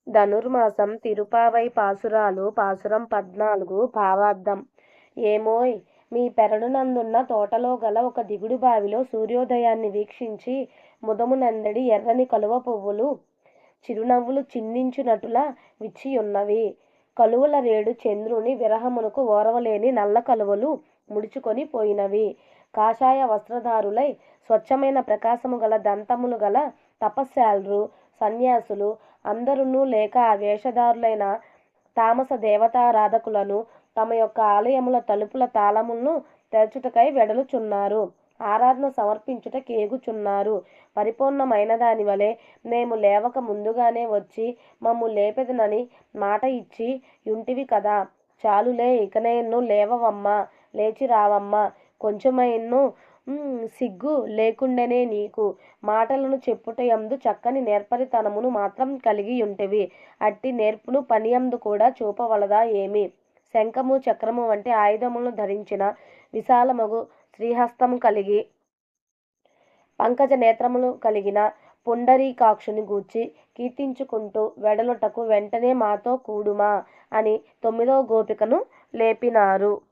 ధనుర్మాసం తిరుపావై పాసురాలు పాసురం 14 భావార్థం. ఏమోయ్! మీ పెరడునందున్న తోటలో గల ఒక దిగుడు బావిలో సూర్యోదయాన్ని వీక్షించి ముదమునందడి ఎర్రని కలువ పువ్వులు చిరునవ్వులు చిందించునటులా విచ్చియున్నవి. కలువల రేడు చంద్రుని విరహమునకు ఓర్వలేని నల్ల కలువలు ముడుచుకొని పోయినవి. కాషాయ వస్త్రధారులై స్వచ్ఛమైన ప్రకాశము గల దంతములు గల తపస్యాలురు, సన్యాసులు అందరునూ లేక ఆ వేషధారులైన తామస దేవతారాధకులను తమ యొక్క ఆలయముల తలుపుల తాళములను తెరచుటకై వెడలుచున్నారు. ఆరాధన సమర్పించుట కేగుచున్నారు. పరిపూర్ణమైన దాని వలె మేము లేవక ముందుగానే వచ్చి మమ్ము లేపెదనని మాట ఇచ్చి యుంటివి కదా. చాలులే, ఇకనైను లేవవమ్మా, లేచి రావమ్మా. కొంచెమైను సిగ్గు లేకుండెనే నీకు. మాటలను చెప్పుటయందు చక్కని నేర్పరితనమును మాత్రం కలిగియుంటివి. అట్టి నేర్పును పనియందు కూడా చూపవలదా ఏమి? శంఖము చక్రము వంటి ఆయుధములను ధరించిన విశాలమగు శ్రీహస్తము కలిగి పంకజ నేత్రములు కలిగిన పుండరీకాక్షుని గూర్చి కీర్తించుకుంటూ వెడలుటకు వెంటనే మాతో కూడుమా అని 9వ గోపికను లేపినారు.